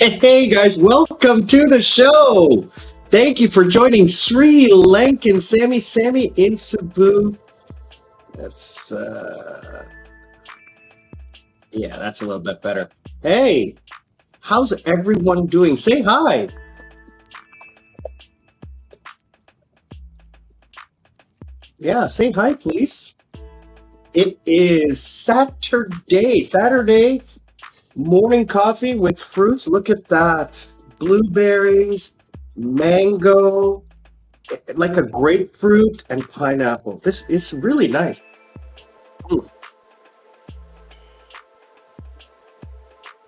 Hey guys, welcome to the show. Thank you for joining Sri Lankan Sammi in Cebu. That's yeah, that's a little bit better. Hey, how's everyone doing? Say hi. Yeah, say hi, please. It is Saturday morning coffee with fruits. Look at that. Blueberries, mango, like a grapefruit and pineapple. This is really nice. Mm.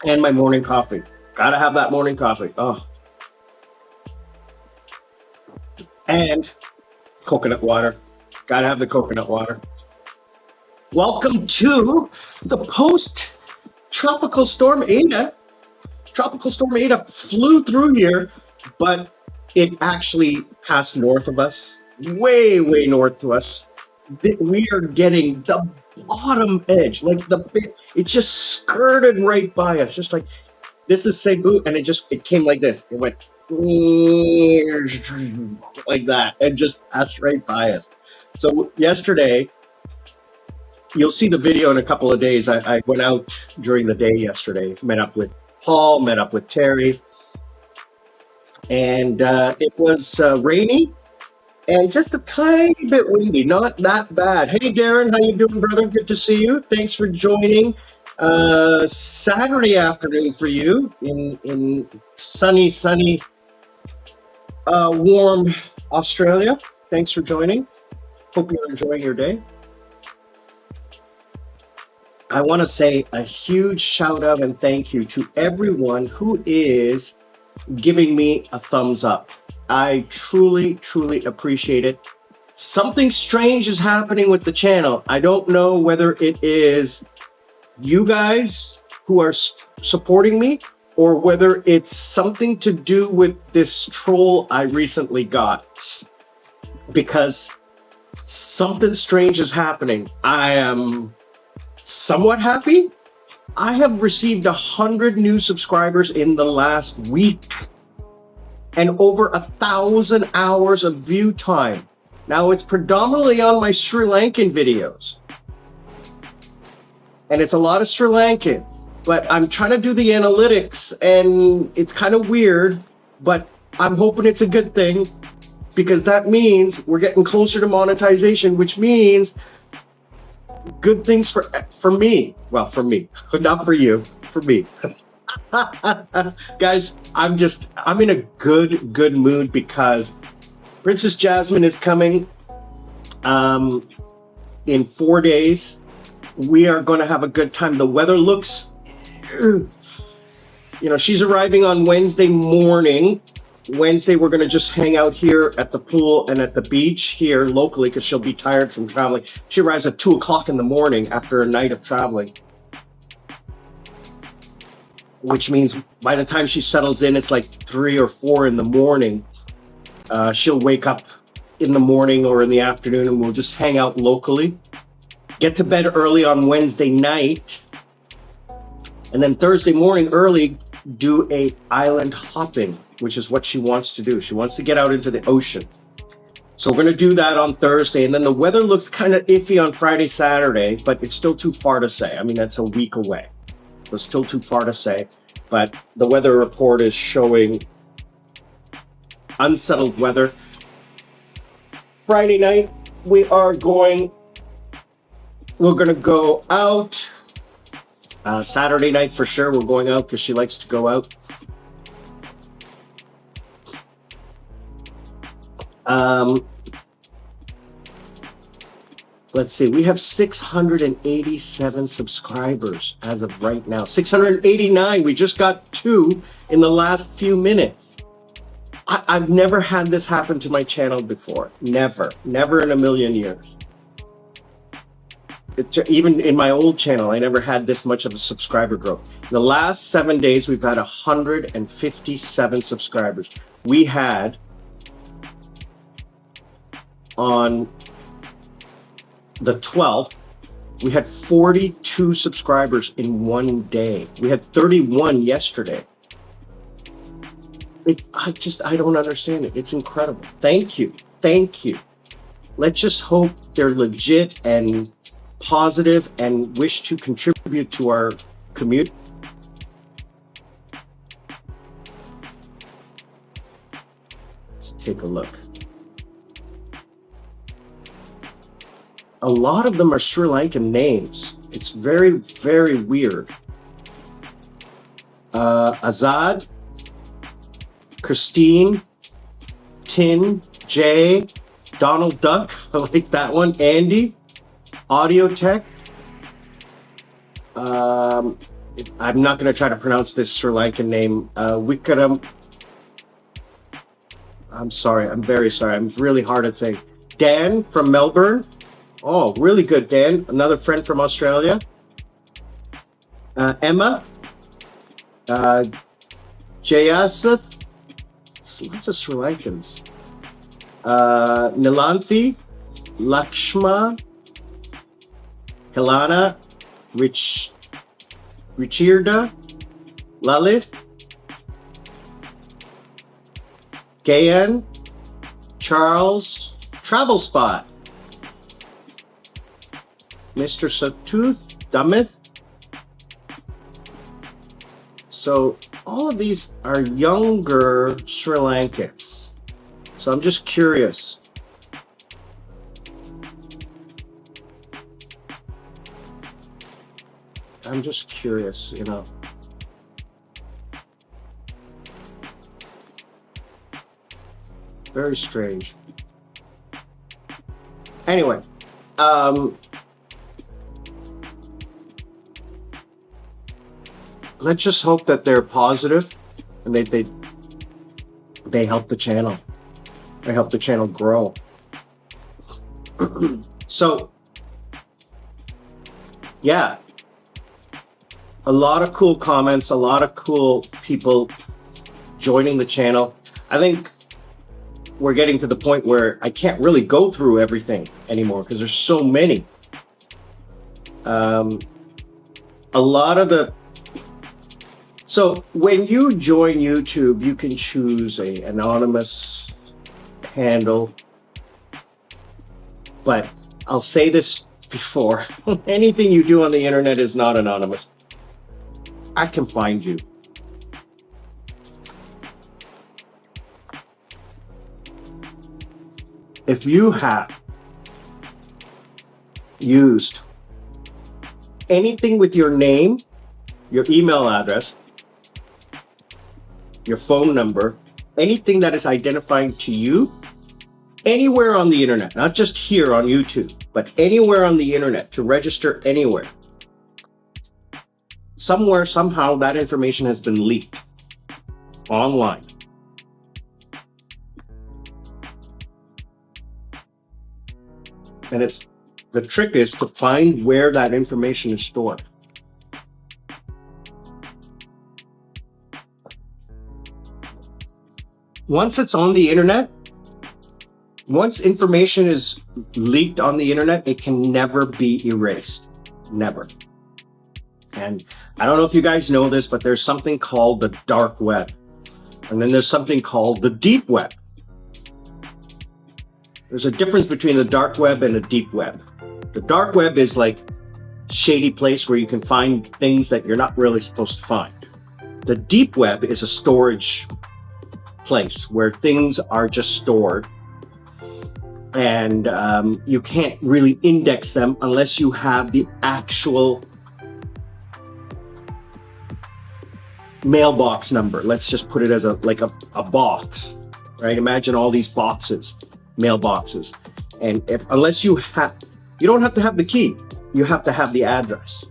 And my morning coffee. Gotta have that morning coffee. Oh, and coconut water. Gotta have the coconut water. Welcome to the post tropical storm Ada. Tropical storm Ada flew through here, but it actually passed north of us, way north to us. We are getting the bottom edge, like it just skirted right by us, just like this is Cebu, and it came like this. It went like that and just passed right by us. So yesterday, you'll see the video in a couple of days. I went out during the day yesterday, met up with Paul, met up with Terry, and it was rainy and just a tiny bit windy, not that bad. Hey Darren, how you doing, brother? Good to see you. Thanks for joining. Saturday afternoon for you in sunny, warm Australia. Thanks for joining. Hope you're enjoying your day. I want to say a huge shout out and thank you to everyone who is giving me a thumbs up. I truly appreciate it. Something strange is happening with the channel. I don't know whether it is you guys who are supporting me or whether it's something to do with this troll I recently got, because something strange is happening. I am somewhat happy. I have received 100 new subscribers in the last week and over 1,000 hours of view time. Now it's predominantly on my Sri Lankan videos, and it's a lot of Sri Lankans, but I'm trying to do the analytics and it's kind of weird, but I'm hoping it's a good thing, because that means we're getting closer to monetization, which means good things for me. Well, for me, not for you, for me. Guys, I'm in a good mood because Princess Jasmine is coming in 4 days. We are going to have a good time. The weather looks, she's arriving on Wednesday morning. Wednesday, we're going to just hang out here at the pool and at the beach here locally, because she'll be tired from traveling. She arrives at 2 o'clock in the morning after a night of traveling, which means by the time she settles in, it's like 3 or 4 in the morning. She'll wake up in the morning or in the afternoon, and we'll just hang out locally, get to bed early on Wednesday night, and then Thursday morning early, do a island hopping, which is what she wants to do. She wants to get out into the ocean. So we're going to do that on Thursday. And then the weather looks kind of iffy on Friday, Saturday, but it's still too far to say. I mean, that's a week away. So it's still too far to say. But the weather report is showing unsettled weather. Friday night, we're going to go out. Saturday night for sure, we're going out because she likes to go out. Let's see, we have 687 subscribers as of right now. 689, we just got 2 in the last few minutes. I've never had this happen to my channel before. Never in a million years. Even in my old channel, I never had this much of a subscriber growth. In the last 7 days, we've had 157 subscribers. We had on the 12th, we had 42 subscribers in one day. We had 31 yesterday. I don't understand it. It's incredible. Thank you. Thank you. Let's just hope they're legit and positive and wish to contribute to our community. Let's take a look. A lot of them are Sri Lankan names. It's very, very weird. Azad, Christine, Tin, Jay, Donald Duck, I like that one. Andy, Audio Tech. I'm not going to try to pronounce this Sri Lankan name. Wikaram. I'm sorry. I'm very sorry. I'm really hard at saying. Dan from Melbourne. Oh, really good, Dan. Another friend from Australia. Emma. Jayasa. Lots of Sri Lankans. Nilanthi. Lakshma. Kalana. Richirda. Lalit. Gayan. Charles. Travel Spot. Mr. Satuth. Damit. So all of these are younger Sri Lankans. So I'm just curious. I'm just curious, you know. Very strange. Anyway, let's just hope that they're positive and they help the channel. They help the channel grow. So, yeah. A lot of cool comments, a lot of cool people joining the channel. I think we're getting to the point where I can't really go through everything anymore because there's so many. A lot of the... So when you join YouTube, you can choose an anonymous handle. But I'll say this before. Anything you do on the internet is not anonymous. I can find you. If you have used anything with your name, your email address, your phone number, anything that is identifying to you, anywhere on the internet, not just here on YouTube, but anywhere on the internet, to register anywhere, somewhere, somehow, that information has been leaked online. And the trick is to find where that information is stored. Once it's on the internet, once information is leaked on the internet, it can never be erased. Never. And I don't know if you guys know this, but there's something called the dark web. And then there's something called the deep web. There's a difference between the dark web and the deep web. The dark web is like a shady place where you can find things that you're not really supposed to find. The deep web is a storage place where things are just stored. And you can't really index them unless you have the actual mailbox number. Let's just put it as a box, right? Imagine all these boxes, mailboxes. And unless you don't have to have the key, you have to have the address.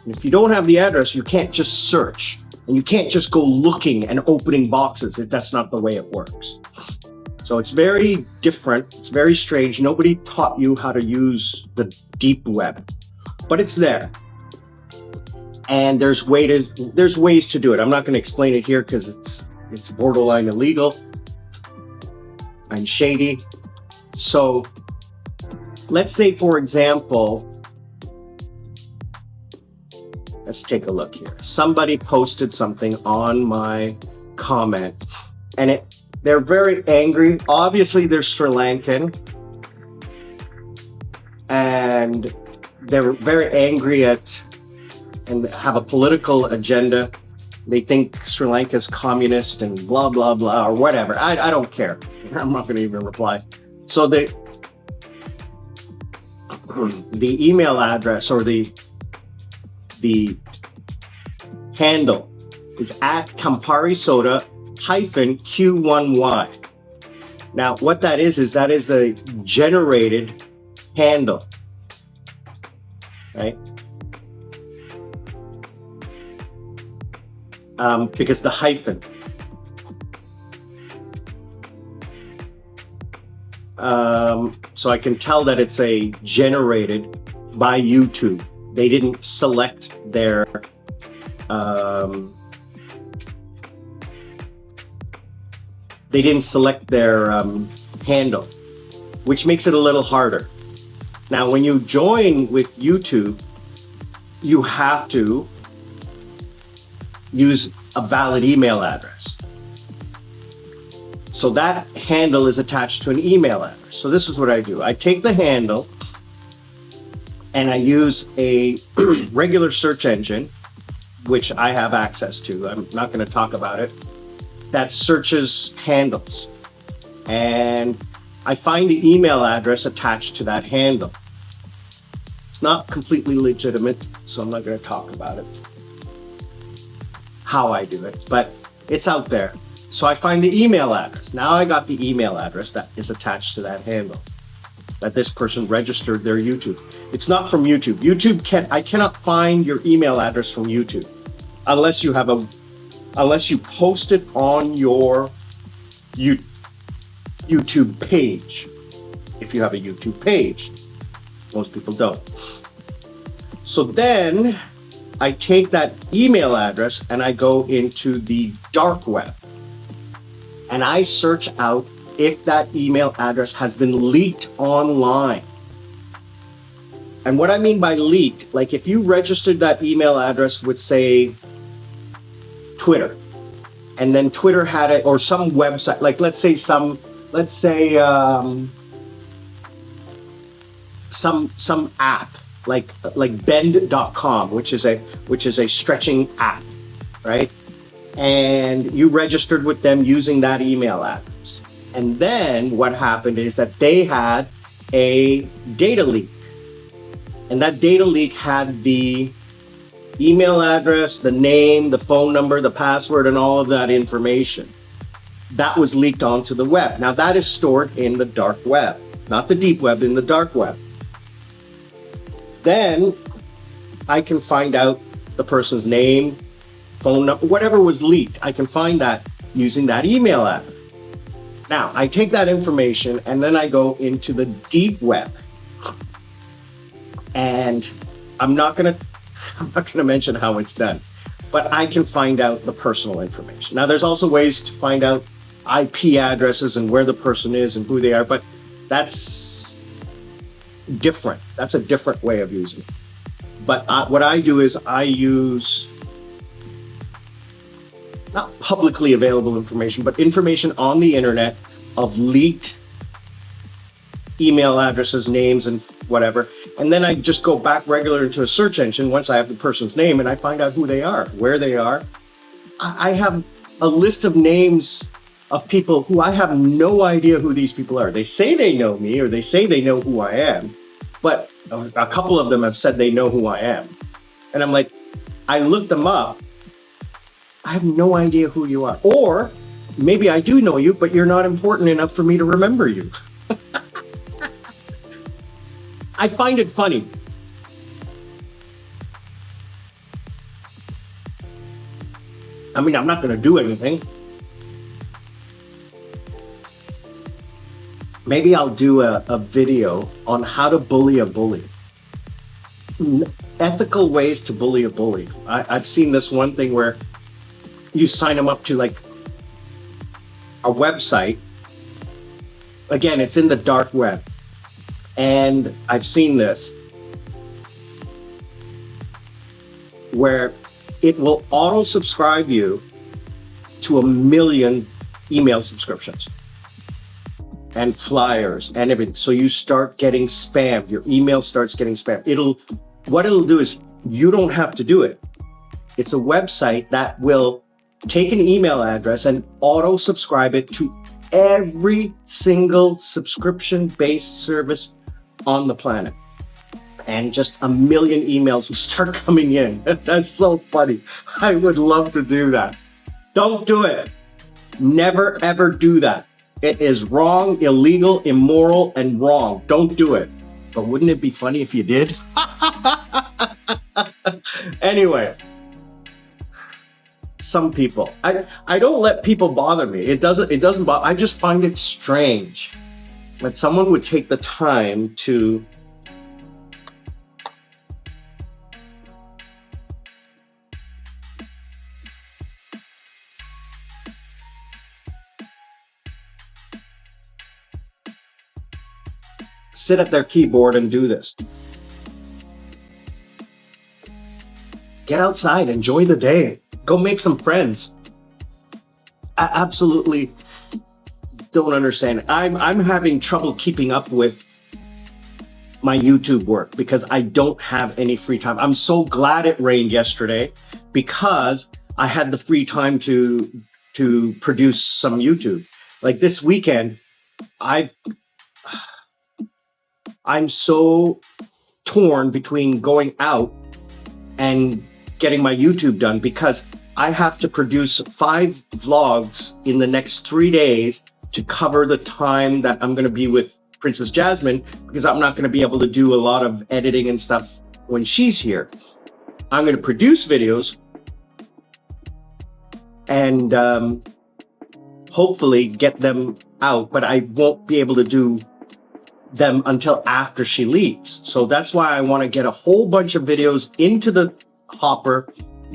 And if you don't have the address, you can't just search, and you can't just go looking and opening boxes. That's not the way it works. So it's very different. It's very strange. Nobody taught you how to use the deep web, but it's there. And there's ways to do it. I'm not going to explain it here because it's borderline illegal and shady. So let's say, for example, let's take a look here. Somebody posted something on my comment and they're very angry. Obviously, they're Sri Lankan, and they're very angry at and have a political agenda. They think Sri Lanka is communist and blah, blah, blah, or whatever. I don't care. I'm not going to even reply. So the email address or the handle is at Campari Soda -Q1Y. Now, what that is a generated handle, right? Because the hyphen. So I can tell that it's a generated by YouTube. They didn't select their handle, which makes it a little harder. Now, when you join with YouTube, you have to use a valid email address. So that handle is attached to an email address. So this is what I do. I take the handle and I use a regular search engine, which I have access to. I'm not going to talk about it. That searches handles. And I find the email address attached to that handle. It's not completely legitimate, so I'm not going to talk about it, how I do it, but it's out there. So I find the email address. Now I got the email address that is attached to that handle, that this person registered their YouTube. It's not from YouTube. I cannot find your email address from YouTube unless you post it on your YouTube page. If you have a YouTube page, most people don't. So then I take that email address and I go into the dark web and I search out if that email address has been leaked online. And what I mean by leaked, like if you registered that email address with, say, Twitter, and then Twitter had it, or some website, like let's say some app, like bend.com, which is a stretching app, right? And you registered with them using that email address. And then what happened is that they had a data leak. And that data leak had the email address, the name, the phone number, the password, and all of that information. That was leaked onto the web. Now that is stored in the dark web, not the deep web, in the dark web. Then I can find out the person's name, phone number, whatever was leaked. I can find that using that email address. Now I take that information and then I go into the deep web. And I'm not gonna mention how it's done, but I can find out the personal information. Now there's also ways to find out IP addresses and where the person is and who they are, but that's different. That's a different way of using it. But what I do is I use not publicly available information, but information on the internet of leaked email addresses, names, and whatever. And then I just go back regular into a search engine once I have the person's name and I find out who they are, where they are. I have a list of names of people who I have no idea who these people are. They say they know me or they say they know who I am, but a couple of them have said they know who I am. And I'm like, I looked them up. I have no idea who you are. Or maybe I do know you, but you're not important enough for me to remember you. I find it funny. I mean, I'm not going to do anything. Maybe I'll do a video on how to bully a bully. Ethical ways to bully a bully. I've seen this one thing where you sign them up to like a website. Again, it's in the dark web. And I've seen this where it will auto subscribe you to 1 million email subscriptions and flyers and everything. So you start getting spammed. Your email starts getting spammed. What it'll do is you don't have to do it. It's a website that will take an email address and auto subscribe it to every single subscription-based service on the planet. And just a million emails will start coming in. That's so funny. I would love to do that. Don't do it. Never, ever do that. It is wrong, illegal, immoral, and wrong. Don't do it. But wouldn't it be funny if you did? Anyway, some people. I don't let people bother me. It doesn't bother. I just find it strange that someone would take the time to sit at their keyboard and do this. Get outside, enjoy the day, go make some friends. I absolutely don't understand. I'm having trouble keeping up with my YouTube work because I don't have any free time. I'm so glad it rained yesterday because I had the free time to produce some YouTube. Like this weekend, I'm so torn between going out and getting my YouTube done because I have to produce 5 vlogs in the next 3 days to cover the time that I'm going to be with Princess Jasmine, because I'm not going to be able to do a lot of editing and stuff when she's here. I'm going to produce videos and hopefully get them out, but I won't be able to do them until after she leaves. So that's why I want to get a whole bunch of videos into the hopper,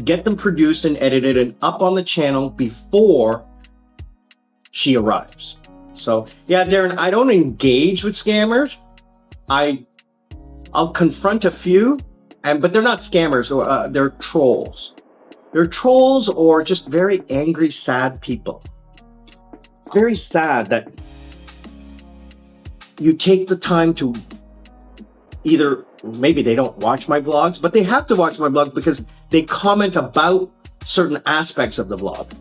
get them produced and edited and up on the channel before she arrives. So yeah, Darren, I don't engage with scammers. I'll confront a few, but they're not scammers, or they're trolls. They're trolls or just very angry, sad people. It's very sad that you take the time to either, maybe they don't watch my vlogs, but they have to watch my vlogs because they comment about certain aspects of the vlog.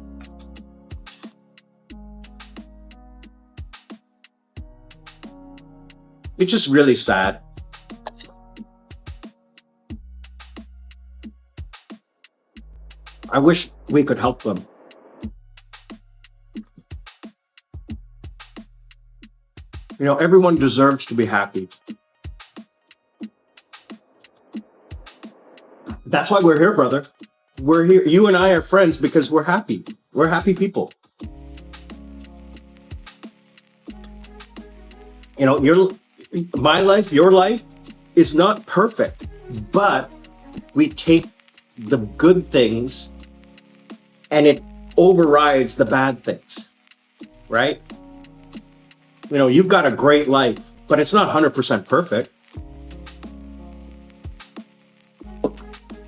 It's just really sad. I wish we could help them. You know, everyone deserves to be happy. That's why we're here, brother. We're here. You and I are friends because we're happy. We're happy people. You know, my life, your life is not perfect, but we take the good things and it overrides the bad things, right? You know, you've got a great life, but it's not 100% perfect.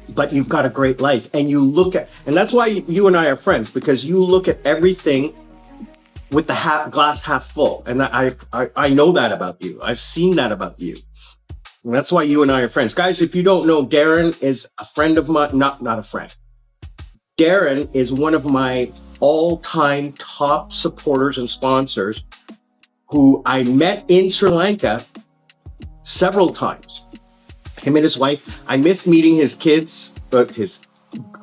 But you've got a great life, and and that's why you and I are friends, because you look at everything with the glass half full. And I know that about you. I've seen that about you. And that's why you and I are friends. Guys, if you don't know, Darren is a friend of mine, not a friend. Darren is one of my all-time top supporters and sponsors who I met in Sri Lanka several times. Him and his wife. I missed meeting his kids, his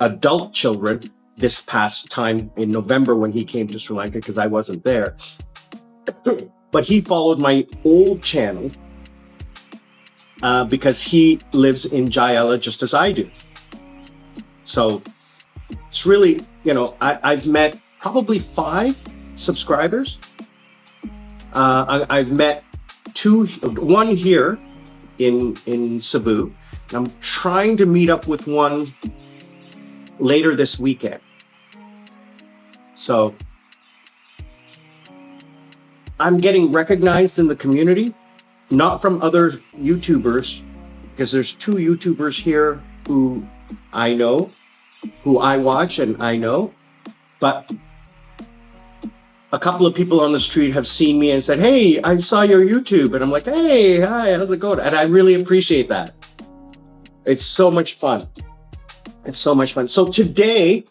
adult children, this past time in November when he came to Sri Lanka because I wasn't there. But he followed my old channel because he lives in Jayala just as I do. So it's really, you know, I've met probably 5 subscribers. I've met one here in Cebu. And I'm trying to meet up with one later this weekend. So I'm getting recognized in the community, not from other YouTubers, because there's 2 YouTubers here who I know, who I watch and I know, but a couple of people on the street have seen me and said, "Hey, I saw your YouTube." And I'm like, "Hey, hi, how's it going?" And I really appreciate that. It's so much fun. It's so much fun. So today,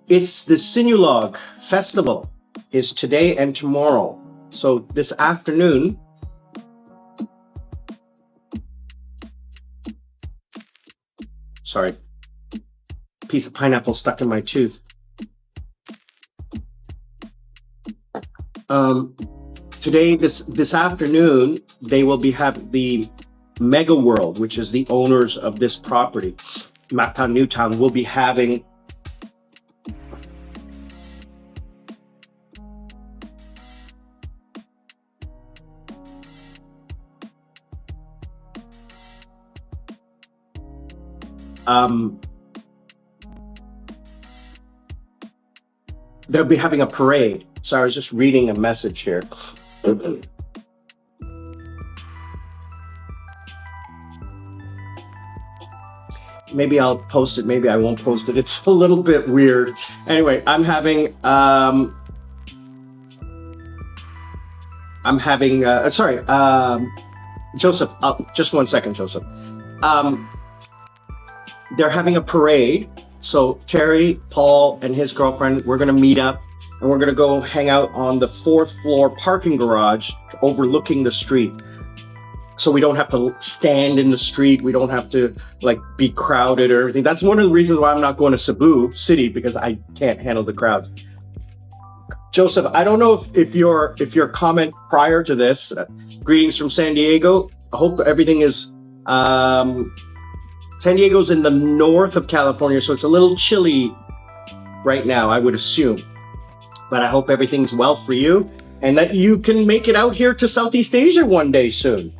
it's the Sinulog Festival is today and tomorrow. So this afternoon, sorry, piece of pineapple stuck in my tooth. Today, this afternoon, they will be having the Mega World, which is the owners of this property, Mactan Newtown, will be having they'll be having a parade. So I was just reading a message here. Maybe I'll post it, maybe I won't post it. It's a little bit weird. Anyway, I'm having Joseph, just 1 second, Joseph. They're having a parade. So Terry, Paul, and his girlfriend, we're gonna meet up and we're gonna go hang out on the 4th floor parking garage overlooking the street. So we don't have to stand in the street. We don't have to like be crowded or everything. That's one of the reasons why I'm not going to Cebu City, because I can't handle the crowds. Joseph, I don't know if your comment prior to this, greetings from San Diego. I hope everything is, San Diego's in the north of California, so it's a little chilly right now, I would assume. But I hope everything's well for you and that you can make it out here to Southeast Asia one day soon.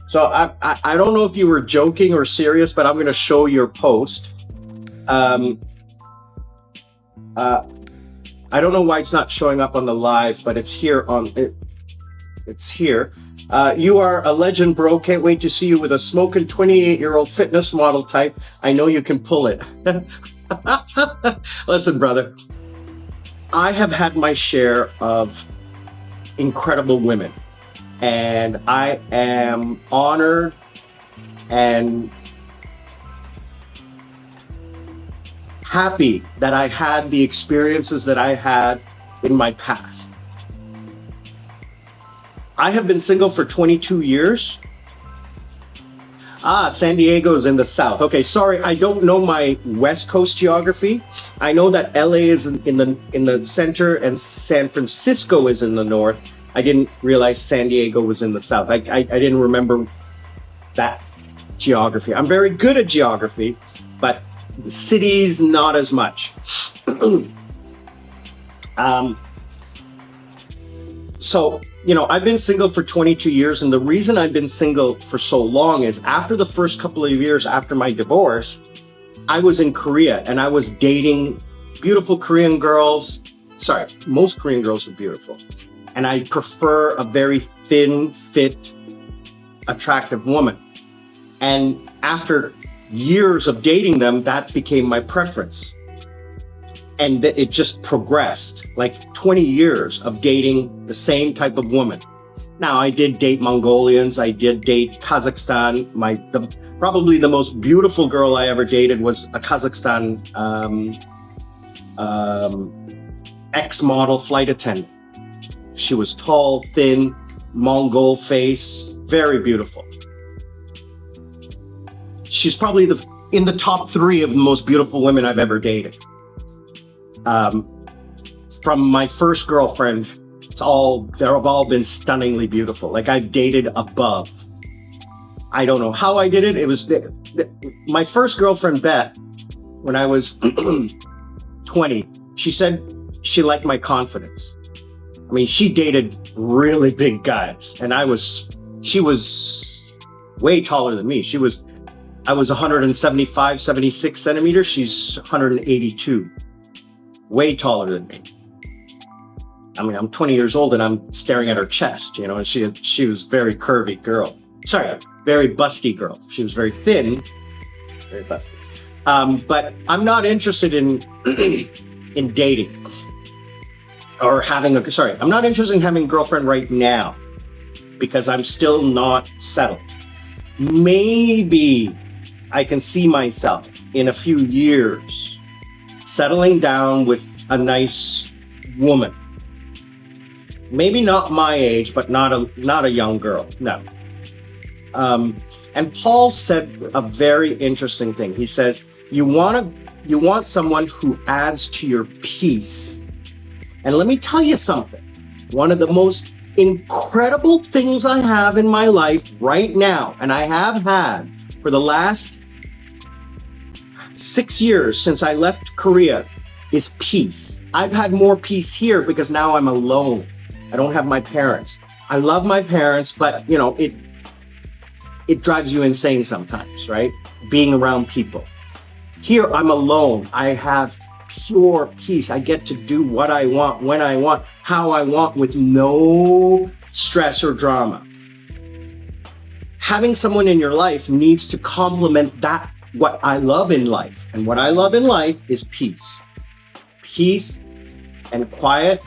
So I don't know if you were joking or serious, but I'm going to show your post. I don't know why it's not showing up on the live, but it's here on it. It's here. You are a legend, bro. Can't wait to see you with a smoking 28-year-old fitness model type. I know you can pull it. Listen, brother, I have had my share of incredible women, and I am honored and happy that I had the experiences that I had in my past. I have been single for 22 years. San Diego's in the south. Okay, sorry, I don't know my West Coast geography. I know that LA is in the center and San Francisco is in the north. I didn't realize San Diego was in the south. I didn't remember that geography. I'm very good at geography, but cities not as much. So, you know, I've been single for 22 years, and the reason I've been single for so long is after the first couple of years after my divorce, I was in Korea and I was dating beautiful Korean girls. Sorry, most Korean girls are beautiful. And I prefer a very thin, fit, attractive woman. And after years of dating them, that became my preference. And it just progressed, like 20 years of dating the same type of woman. Now, I did date Mongolians, I did date Kazakhstan. Probably the most beautiful girl I ever dated was a Kazakhstan ex-model flight attendant. She was tall, thin, Mongol face, very beautiful. She's probably in the top 3 of the most beautiful women I've ever dated. From my first girlfriend, they've all been stunningly beautiful. Like, I've dated above. I don't know how I did it. It was my first girlfriend, Beth, when I was 20. She said she liked my confidence. I mean, she dated really big guys, and she was way taller than me. I was 175, 76 centimeters. She's 182. Way taller than me. I mean, I'm 20 years old and I'm staring at her chest, you know, and she was very curvy girl. Sorry, very busty girl. She was very thin, very busty. But I'm not interested in in dating. or having a, sorry, I'm not interested in having a girlfriend right now because I'm still not settled. Maybe I can see myself in a few years settling down with a nice woman. Maybe not my age, but not a young girl. No. And Paul said a very interesting thing. He says, you want someone who adds to your peace. And let me tell you something. One of the most incredible things I have in my life right now, and I have had for the last 6 years since I left Korea, is peace. I've had more peace here because now I'm alone. I don't have my parents. I love my parents, but you know, it drives you insane sometimes, right? Being around people. Here, I'm alone. I have pure peace. I get to do what I want, when I want, how I want, with no stress or drama. Having someone in your life needs to complement that, what I love in life. And what I love in life is peace. Peace and quiet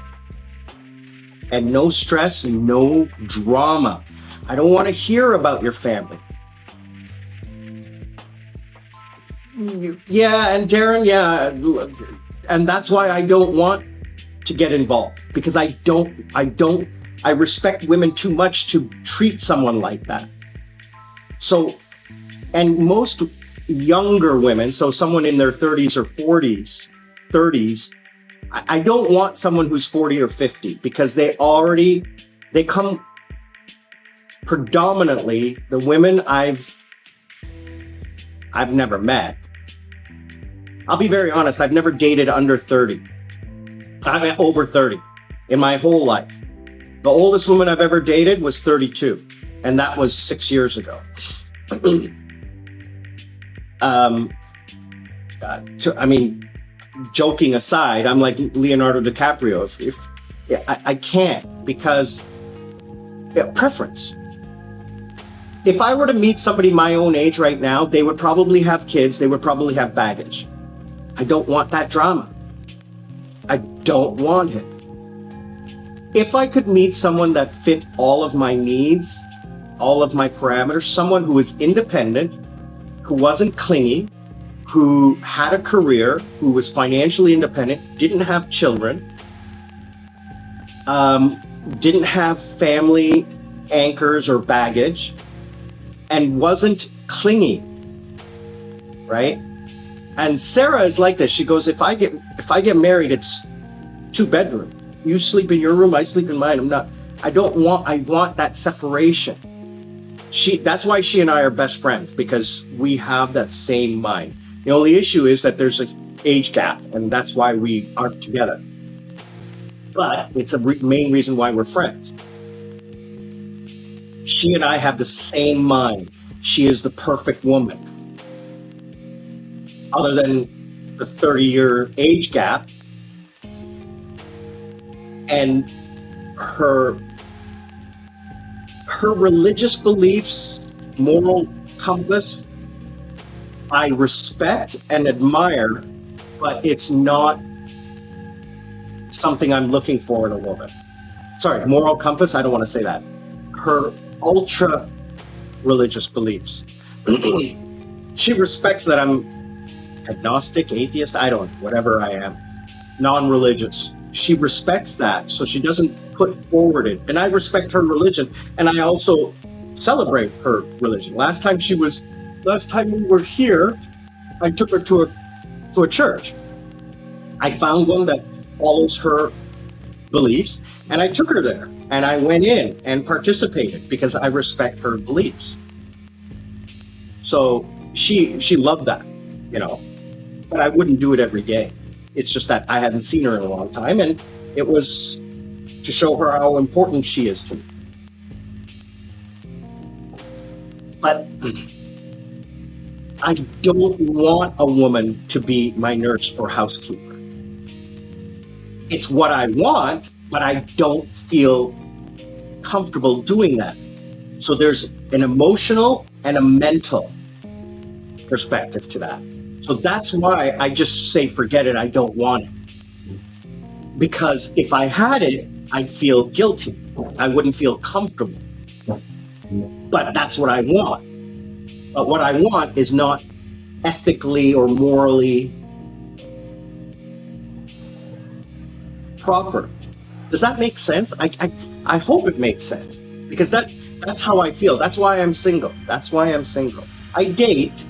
and no stress and no drama. I don't want to hear about your family. Yeah, and Darren, yeah. And that's why I don't want to get involved, because I respect women too much to treat someone like that. So, and most younger women, so someone in their 30s or 30s, I don't want someone who's 40 or 50, because they come predominantly, the women I've never met. I'll be very honest, I've never dated under 30. I mean, over 30 in my whole life. The oldest woman I've ever dated was 32, and that was 6 years ago. I mean, joking aside, I'm like Leonardo DiCaprio. I can't, because preference. If I were to meet somebody my own age right now, they would probably have kids, they would probably have baggage. I don't want that drama. I don't want it. If I could meet someone that fit all of my needs, all of my parameters, someone who was independent, who wasn't clingy, who had a career, who was financially independent, didn't have children, didn't have family anchors or baggage, and wasn't clingy, right? And Sarah is like this. She goes, if I get married, it's 2-bedroom. You sleep in your room, I sleep in mine. I want that separation. That's why she and I are best friends, because we have that same mind. The only issue is that there's an age gap, and that's why we aren't together. But it's a main reason why we're friends. She and I have the same mind. She is the perfect woman. Other than the 30-year age gap, and her religious beliefs, moral compass, I respect and admire, but it's not something I'm looking for in a woman. Sorry, moral compass, I don't want to say that. Her ultra religious beliefs. She respects that I'm agnostic, atheist, I don't know, whatever I am, non-religious. She respects that, so she doesn't put forward it. And I respect her religion, and I also celebrate her religion. Last time we were here, I took her to a church. I found one that follows her beliefs, and I took her there, and I went in and participated because I respect her beliefs. So she loved that, you know, but I wouldn't do it every day. It's just that I hadn't seen her in a long time, and it was to show her how important she is to me. But I don't want a woman to be my nurse or housekeeper. It's what I want, but I don't feel comfortable doing that. So there's an emotional and a mental perspective to that. So that's why I just say, forget it, I don't want it. because if I had it, I'd feel guilty. I wouldn't feel comfortable. But that's what I want. But what I want is not ethically or morally proper. Does that make sense? I hope it makes sense, because that's how I feel. That's why I'm single. That's why I'm single. I date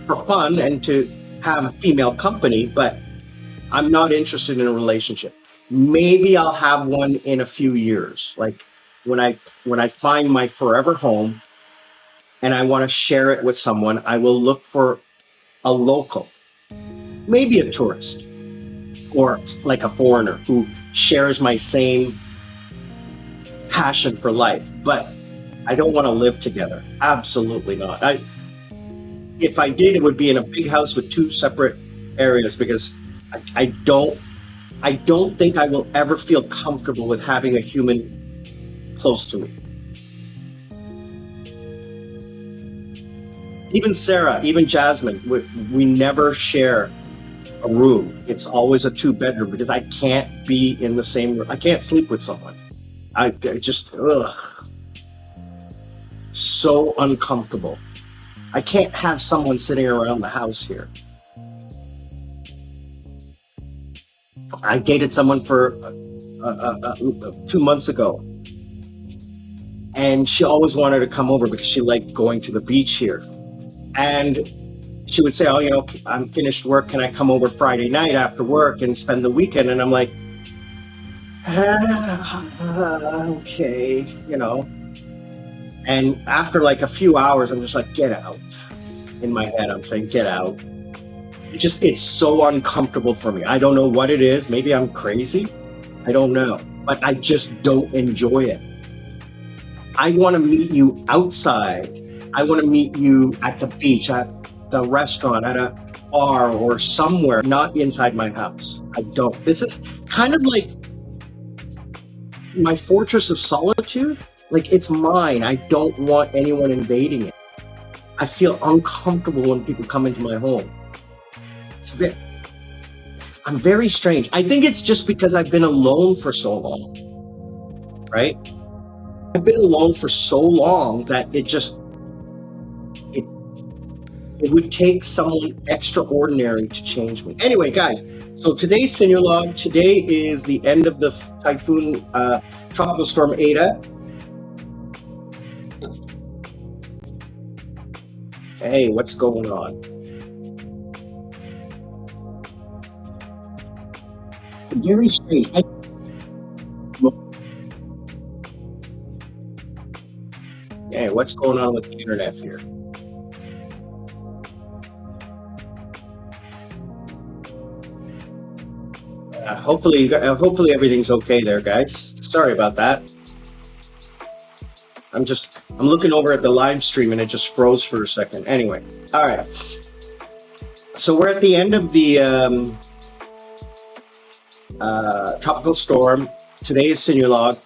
for fun and to have female company, but I'm not interested in a relationship. Maybe I'll have one in a few years, like when I find my forever home and I want to share it with someone. I will look for a local, maybe a tourist, or like a foreigner who shares my same passion for life. But I don't want to live together. Absolutely not. If I did, it would be in a big house with two separate areas, because I don't think I will ever feel comfortable with having a human close to me. Even Sarah, even Jasmine, we never share a room. It's always a 2-bedroom, because I can't be in the same room. I can't sleep with someone. I just, so uncomfortable. I can't have someone sitting around the house here. I dated someone for 2 months ago, and she always wanted to come over because she liked going to the beach here. And she would say, "Oh, I'm finished work. Can I come over Friday night after work and spend the weekend?" And I'm like, okay, And after like a few hours, I'm just like, get out. In my head, I'm saying, get out. It's so uncomfortable for me. I don't know what it is. Maybe I'm crazy. I don't know. But I just don't enjoy it. I want to meet you outside. I want to meet you at the beach, at the restaurant, at a bar, or somewhere, not inside my house. I don't. This is kind of like my fortress of solitude. Like, it's mine. I don't want anyone invading it. I feel uncomfortable when people come into my home. I'm very strange. I think it's just because I've been alone for so long, right? I've been alone for so long that it would take someone extraordinary to change me. Anyway, guys, so today's senior log. Today is the end of the typhoon, tropical storm Eta. Hey, what's going on? Very strange. Hey, what's going on with the internet here? Hopefully everything's okay there, guys. Sorry about that. I'm looking over at the live stream and it just froze for a second. Anyway, all right. So we're at the end of the tropical storm. Today is senior log.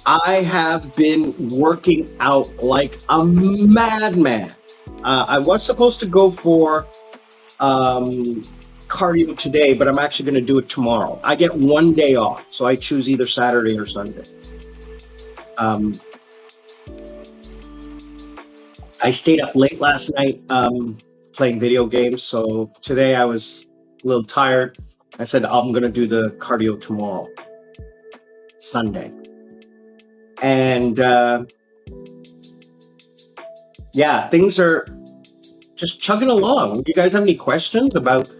I have been working out like a madman. I was supposed to go for cardio today, but I'm actually going to do it tomorrow. I get one day off, so I choose either Saturday or Sunday. I stayed up late last night playing video games, so today I was a little tired. I said I'm going to do the cardio tomorrow, Sunday. And yeah, things are just chugging along. You guys have any questions about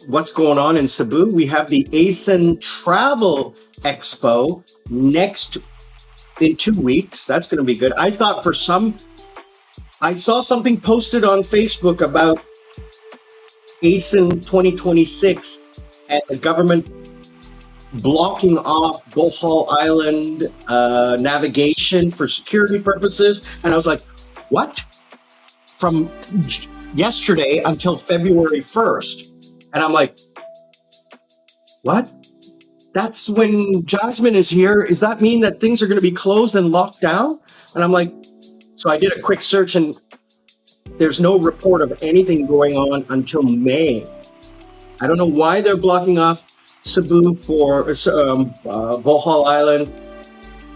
what's going on in Cebu? We have the ASIN Travel Expo in 2 weeks. That's going to be good. I saw something posted on Facebook about ASIN 2026 and the government blocking off Bohol Island navigation for security purposes. And I was like, what? From yesterday until February 1st. And I'm like, what? That's when Jasmine is here. Does that mean that things are going to be closed and locked down? And I'm like, so I did a quick search and there's no report of anything going on until May. I don't know why they're blocking off Cebu for Bohol Island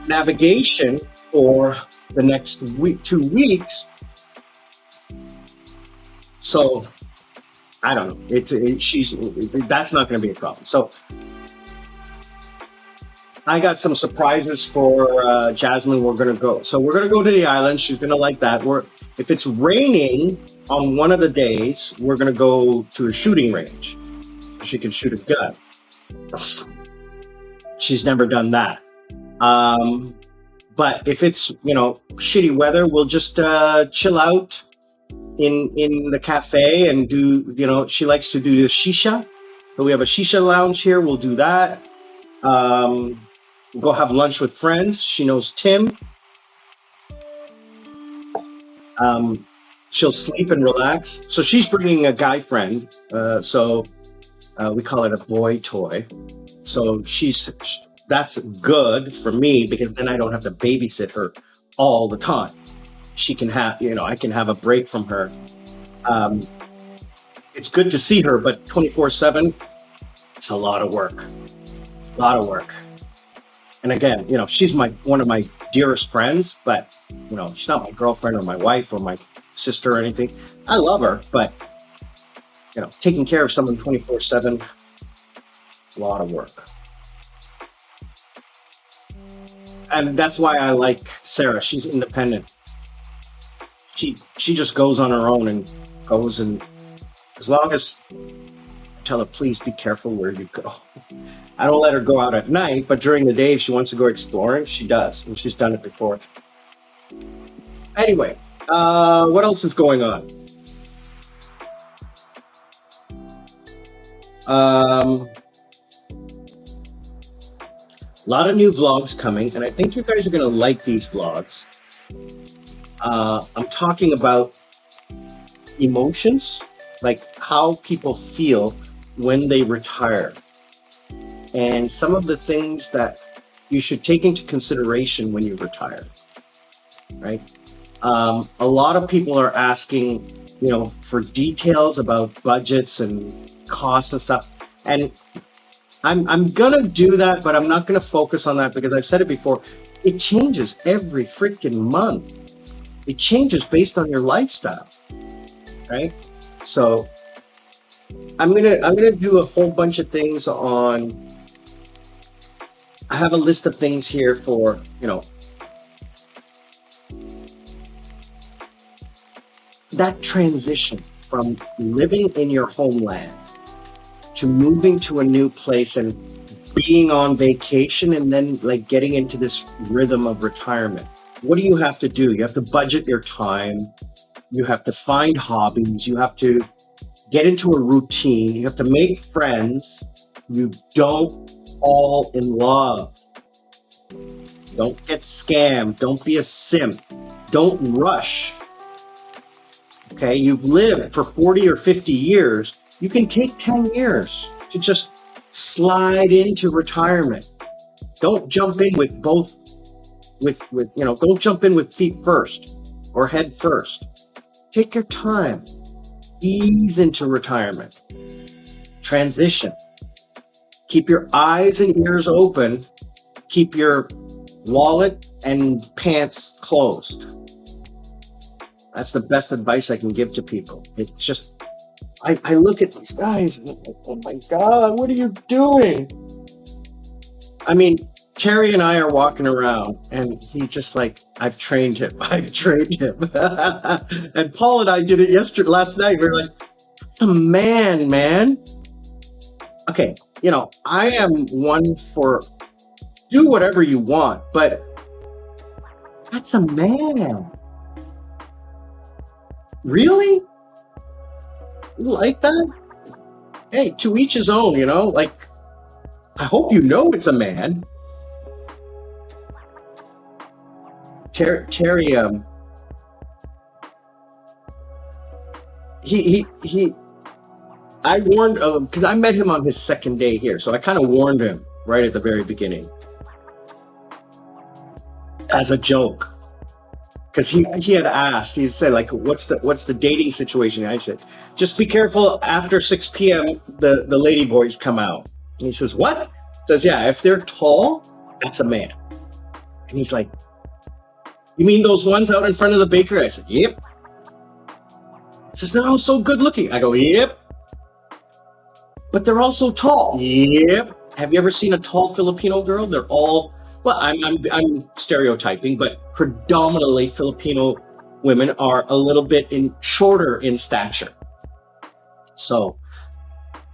navigation for the next week, 2 weeks. So I don't know. She's that's not going to be a problem. So I got some surprises for Jasmine. We're gonna go. So we're gonna go to the island. She's gonna like that. If it's raining on one of the days, we're gonna go to a shooting range. So she can shoot a gun. She's never done that. Um, but if it's shitty weather, we'll just chill out in the cafe and do. She likes to do the shisha. So we have a shisha lounge here. We'll do that. We'll go have lunch with friends. She knows Tim. She'll sleep and relax. So she's bringing a guy friend. So we call it a boy toy. So that's good for me because then I don't have to babysit her all the time. She can have, I can have a break from her. It's good to see her, but 24/7, it's a lot of work. A lot of work. And again, she's one of my dearest friends, but she's not my girlfriend or my wife or my sister or anything. I love her, but taking care of someone 24/7, a lot of work. And that's why I like Sarah. She's independent. She just goes on her own and goes, and as long as I tell her, please be careful where you go. I don't let her go out at night, but during the day, if she wants to go exploring, she does, and she's done it before. Anyway, what else is going on? A lot of new vlogs coming, and I think you guys are going to like these vlogs. I'm talking about emotions, like how people feel when they retire, and some of the things that you should take into consideration when you retire, right? A lot of people are asking, for details about budgets and costs and stuff, and I'm gonna do that, but I'm not gonna focus on that because I've said it before. It changes every freaking month. It changes based on your lifestyle, right? So I'm gonna do a whole bunch of things on. I have a list of things here for that transition from living in your homeland to moving to a new place and being on vacation and then like getting into this rhythm of retirement. What do you have to do? You have to budget your time. You have to find hobbies. You have to get into a routine. You have to make friends. You don't fall in love. Don't get scammed. Don't be a simp. Don't rush. Okay, you've lived for 40 or 50 years. You can take 10 years to just slide into retirement. Don't jump in with both, don't jump in with feet first or head first. Take your time. Ease into retirement. Transition. Keep your eyes and ears open. Keep your wallet and pants closed. That's the best advice I can give to people. It's just, I look at these guys and I'm like, oh my God, what are you doing? I mean, Terry and I are walking around and he's just like, I've trained him. And Paul and I did it last night. We were like, it's a man. Okay, I am one for do whatever you want, but that's a man. Really? You like that? Hey, to each his own, like, I hope it's a man. Terry, I warned, because I met him on his second day here, so I kind of warned him right at the very beginning as a joke. Because he had asked, he said, like, what's the dating situation? And I said, just be careful after 6 p.m. the lady boys come out. And he says, what? Says, yeah, if they're tall, that's a man. And he's like, you mean those ones out in front of the bakery? I said, yep. He says, they're all so good looking. I go, yep. But they're also tall. Yep. Have you ever seen a tall Filipino girl? They're all, well, I'm stereotyping, but predominantly Filipino women are a little bit shorter in stature. So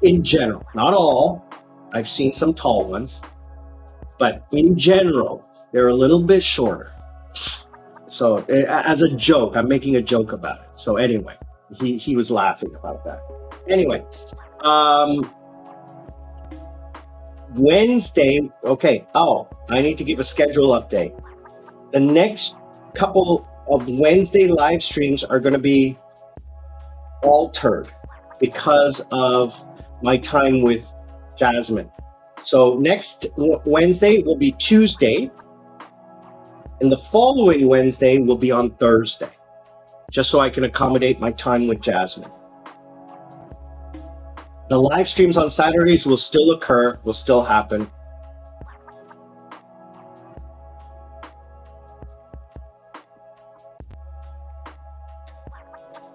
in general, not all, I've seen some tall ones, but in general, they're a little bit shorter. So as a joke, I'm making a joke about it. So anyway, he was laughing about that. Anyway, Wednesday, okay. Oh, I need to give a schedule update. The next couple of Wednesday live streams are going to be altered because of my time with Jasmine. So next Wednesday will be Tuesday, and the following Wednesday will be on Thursday, just so I can accommodate my time with Jasmine. The live streams on Saturdays will still occur, will still happen.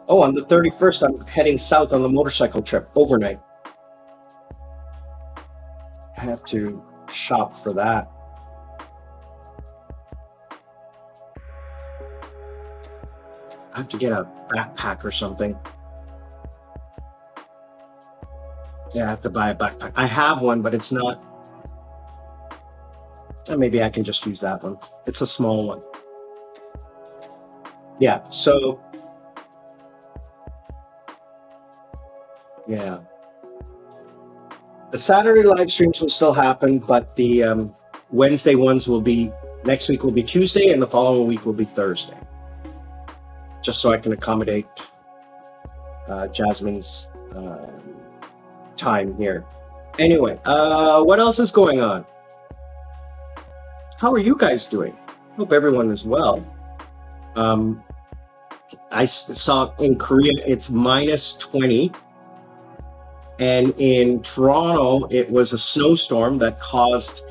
Oh, on the 31st, I'm heading south on the motorcycle trip overnight. I have to shop for that. I have to get a backpack or something. Yeah, I have to buy a backpack. I have one, but it's not. Maybe I can just use that one. It's a small one. Yeah, so. Yeah. The Saturday live streams will still happen, but the Wednesday ones will be, next week will be Tuesday, and the following week will be Thursday. Just so I can accommodate Jasmine's time here. Anyway, what else is going on? How are you guys doing? Hope everyone is well. I saw in Korea it's minus 20. And in Toronto, it was a snowstorm that caused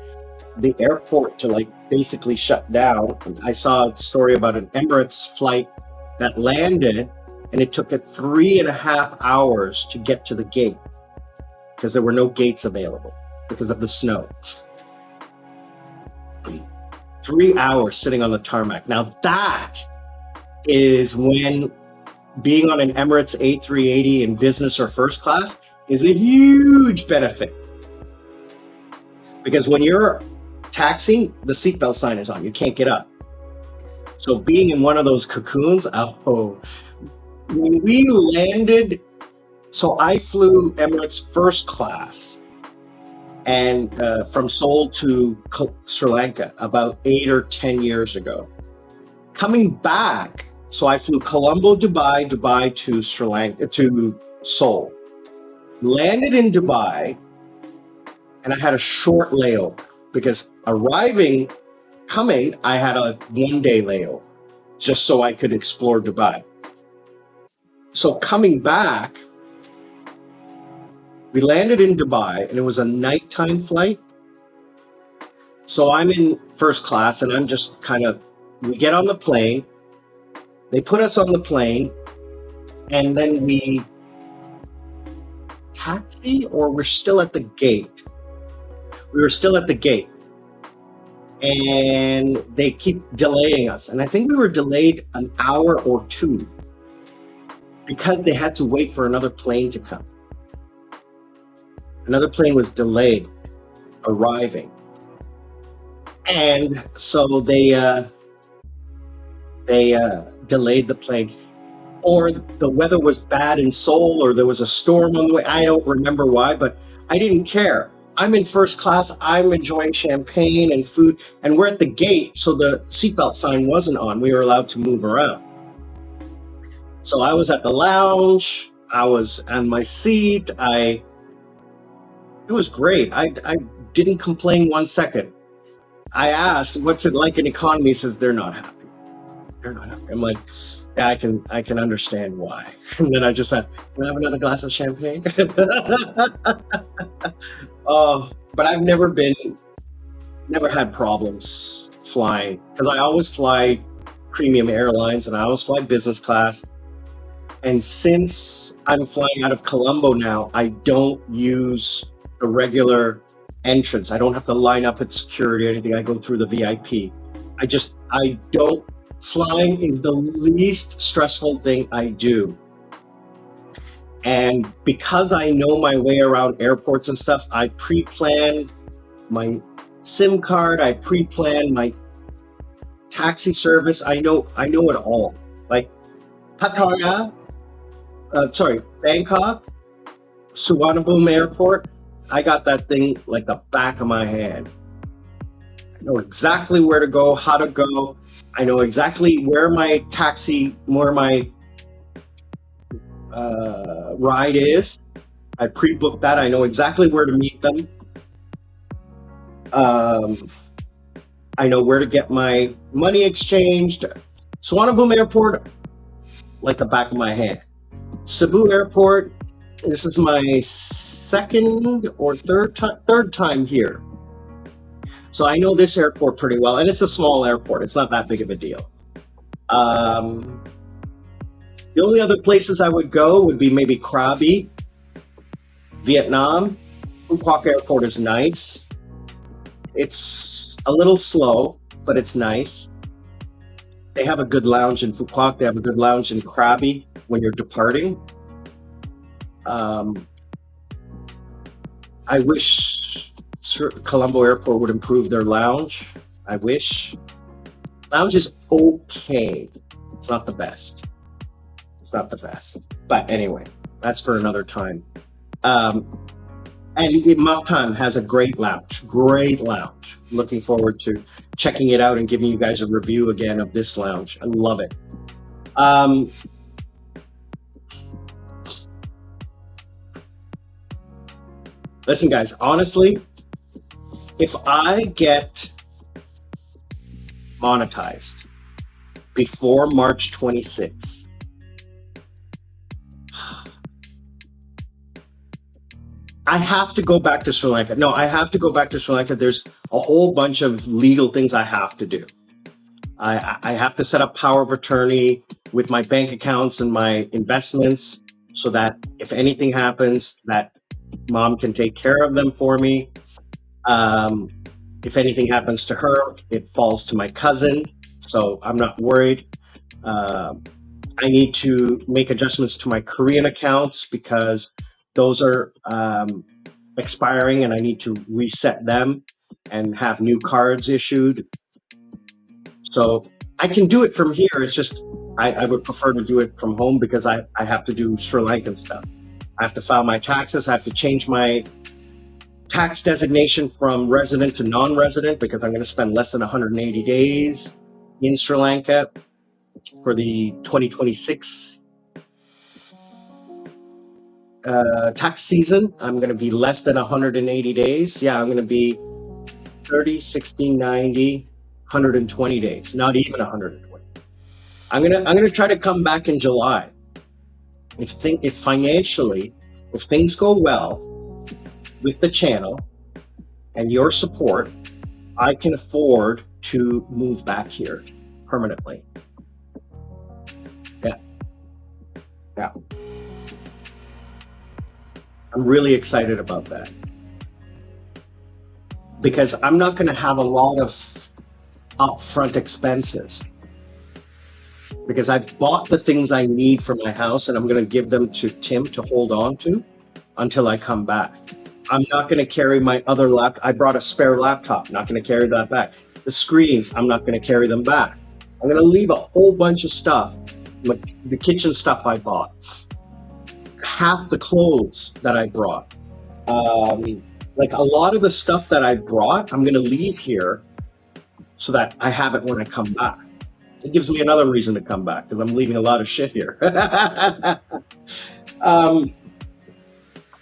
the airport to basically shut down. I saw a story about an Emirates flight that landed, and it took it 3.5 hours to get to the gate because there were no gates available because of the snow. 3 hours sitting on the tarmac. Now that is when being on an Emirates A380 in business or first class is a huge benefit. Because when you're taxiing, the seatbelt sign is on. You can't get up. So being in one of those cocoons, when we landed, so I flew Emirates first class and from Seoul to Sri Lanka about 8 or 10 years ago. Coming back, so I flew Colombo, Dubai to Sri Lanka, to Seoul. Landed in Dubai, and I had a short layover because coming, I had a 1-day layover just so I could explore Dubai. So coming back, we landed in Dubai, and it was a nighttime flight. So I'm in first class, and I'm just we get on the plane, they put us on the plane, and then we taxi, or we're still at the gate. We were still at the gate, and they keep delaying us. And I think we were delayed an hour or two because they had to wait for another plane to come. Another plane was delayed arriving. And so they delayed the plane. Or the weather was bad in Seoul, or there was a storm on the way. I don't remember why, but I didn't care. I'm in first class. I'm enjoying champagne and food, and we're at the gate, so the seatbelt sign wasn't on. We were allowed to move around. So I was at the lounge. I was on my seat. It was great. I didn't complain 1 second. I asked, "What's it like in economy?" He says, "They're not happy. They're not happy." I'm like, yeah, I can understand why. And then I just asked, "Can I have another glass of champagne?" But I've never had problems flying because I always fly premium airlines and I always fly business class. And since I'm flying out of Colombo now, I don't use the regular entrance. I don't have to line up at security or anything. I go through the VIP. I don't, flying is the least stressful thing I do. And because I know my way around airports and stuff, I pre-plan my SIM card, I pre-plan my taxi service. I know it all. Like Pattaya, Bangkok, Suvarnabhumi Airport, I got that thing like the back of my hand. I know exactly where to go, how to go. I know exactly where my ride is. I pre-booked that. I know exactly where to meet them. Um, I know where to get my money exchanged. Suvarnabhumi Airport, like the back of my hand. Cebu Airport, this is my second or third time here. So I know this airport pretty well, and it's a small airport. It's not that big of a deal. Um, the only other places I would go would be maybe Krabi, Vietnam. Phu Quoc Airport is nice. It's a little slow, but it's nice. They have a good lounge in Phu Quoc. They have a good lounge in Krabi when you're departing. Um, I wish Colombo Airport would improve their lounge. I wish. Lounge is okay. It's not the best. It's not the best. But anyway, that's for another time. Um, and Matan has a great lounge. Great lounge. Looking forward to checking it out and giving you guys a review again of this lounge. I love it. Um, Listen, guys, honestly, if I get monetized before March 26th, I have to go back to Sri Lanka. No, I have to go back to Sri Lanka. There's a whole bunch of legal things I have to do. I have to set up power of attorney with my bank accounts and my investments so that if anything happens, that mom can take care of them for me. Um, if anything happens to her, it falls to my cousin, so I'm not worried. Um, I need to make adjustments to my Korean accounts because those are expiring and I need to reset them and have new cards issued. So I can do it from here. It's just I would prefer to do it from home because I have to do Sri Lankan stuff. I have to file my taxes. I have to change my tax designation from resident to non-resident because I'm going to spend less than 180 days in Sri Lanka for the 2026 tax season. I'm going to be less than 180 days. Yeah, I'm going to be 30, 60, 90, 120 days, not even 120 days. I'm gonna try to come back in July. If financially, if things go well with the channel and your support, I can afford to move back here permanently. Yeah, yeah. I'm really excited about that because I'm not going to have a lot of upfront expenses because I've bought the things I need for my house and I'm going to give them to Tim to hold on to until I come back. I'm not going to carry my other laptop. I brought a spare laptop, not going to carry that back. The screens, I'm not going to carry them back. I'm going to leave a whole bunch of stuff, like the kitchen stuff I bought, half the clothes that I brought. Like a lot of the stuff that I brought, I'm going to leave here so that I have it when I come back. It gives me another reason to come back because I'm leaving a lot of shit here.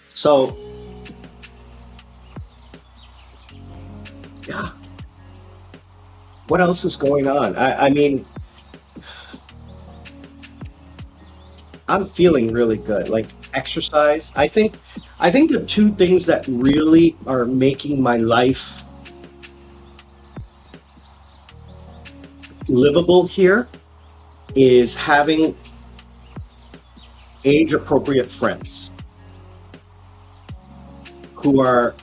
So, yeah. What else is going on? I mean, I'm feeling really good. Like exercise. I think the two things that really are making my life livable here is having age appropriate friends who are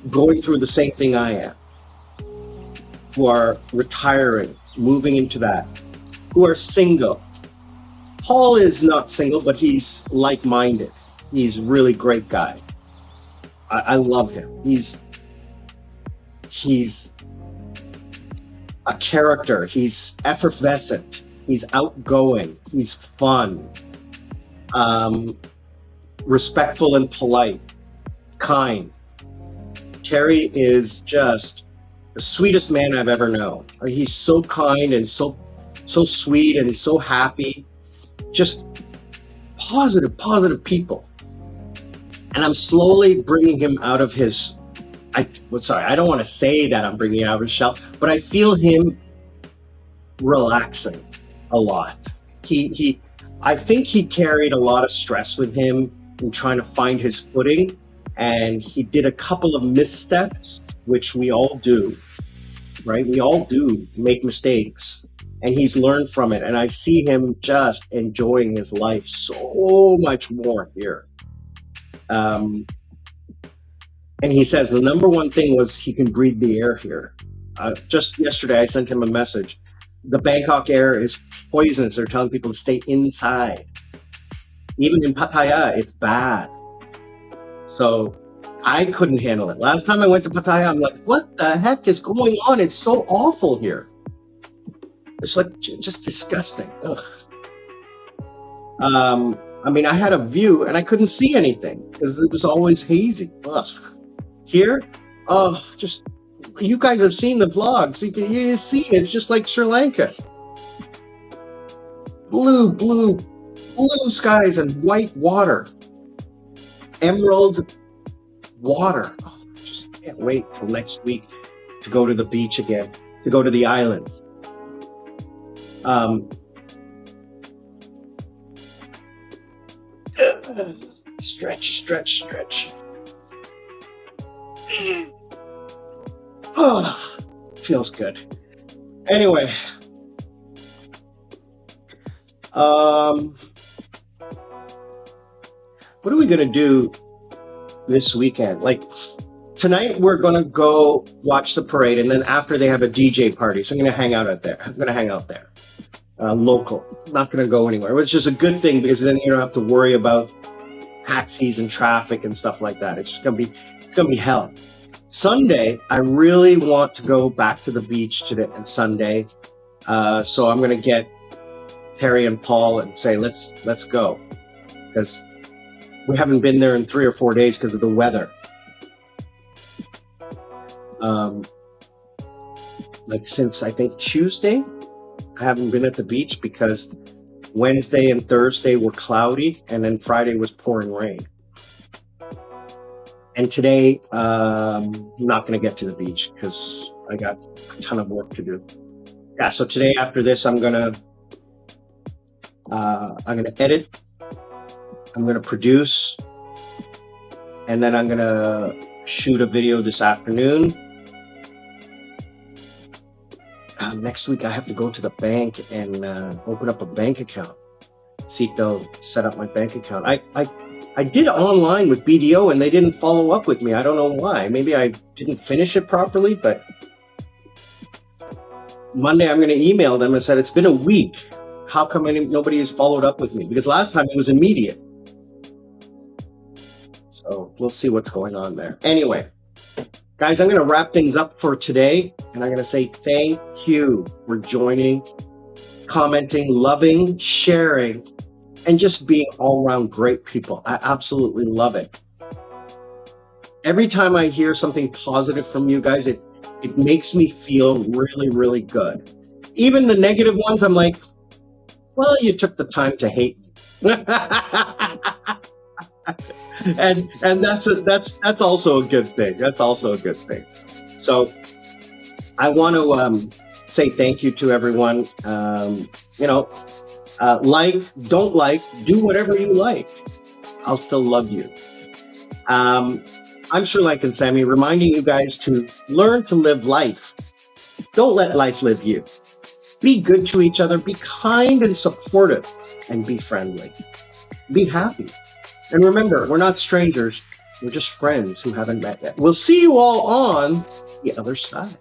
going through the same thing I am, who are retiring, moving into that, who are single. Paul is not single, but he's like-minded. He's a really great guy. I love him. He's a character. He's effervescent. He's outgoing. He's fun, um, respectful and polite, kind. Terry is just the sweetest man I've ever known. He's so kind and so sweet and so happy. Just positive people. And I'm slowly bringing him out of his. Sorry, I don't want to say that I'm bringing him out of his shell, but I feel him relaxing a lot. I think he carried a lot of stress with him in trying to find his footing, and he did a couple of missteps, which we all do, right? We all do make mistakes, and he's learned from it. And I see him just enjoying his life so much more here. And he says the number one thing was he can breathe the air here. Just yesterday, I sent him a message. The Bangkok air is poisonous. They're telling people to stay inside. Even in Pattaya, it's bad. So I couldn't handle it. Last time I went to Pattaya, I'm like, what the heck is going on? It's so awful here. It's like just disgusting. Ugh. I mean, I had a view and I couldn't see anything because it was always hazy. Ugh. Here, just you guys have seen the vlogs. You see it's just like Sri Lanka. Blue skies and white water. Emerald water. Oh, just can't wait till next week to go to the beach again, to go to the island. Stretch. Oh, feels good. Anyway, what are we gonna do this weekend? Like tonight, we're gonna go watch the parade, and then after they have a DJ party, so I'm gonna hang out there. Local. Not gonna go anywhere. Which is a good thing because then you don't have to worry about taxis and traffic and stuff like that. It's gonna be hell. Sunday, I really want to go back to the beach today and Sunday. So I'm gonna get Terry and Paul and say let's go, because we haven't been there in 3 or 4 days because of the weather. Like since I think Tuesday, I haven't been at the beach because Wednesday and Thursday were cloudy, and then Friday was pouring rain. And today, I'm not going to get to the beach because I got a ton of work to do. Yeah, so today after this, I'm gonna edit, I'm gonna produce, and then I'm gonna shoot a video this afternoon. Next week, I have to go to the bank and open up a bank account. See if they'll set up my bank account. I did online with BDO and they didn't follow up with me. I don't know why. Maybe I didn't finish it properly, but Monday I'm going to email them and said, it's been a week. How come nobody has followed up with me? Because last time it was immediate. So we'll see what's going on there. Anyway, guys, I'm going to wrap things up for today. And I'm going to say thank you for joining, commenting, loving, sharing, and just being all around great people. I absolutely love it. Every time I hear something positive from you guys, it makes me feel really, really good. Even the negative ones, I'm like, well, you took the time to hate me. and that's also a good thing. That's also a good thing. So I want to say thank you to everyone. Like, don't like, do whatever you like. I'll still love you. Um, I'm sure, like and Sammy, reminding you guys to learn to live life. Don't let life live you. Be good to each other, be kind and supportive, and be friendly. Be happy. And remember, we're not strangers, we're just friends who haven't met yet. We'll see you all on the other side.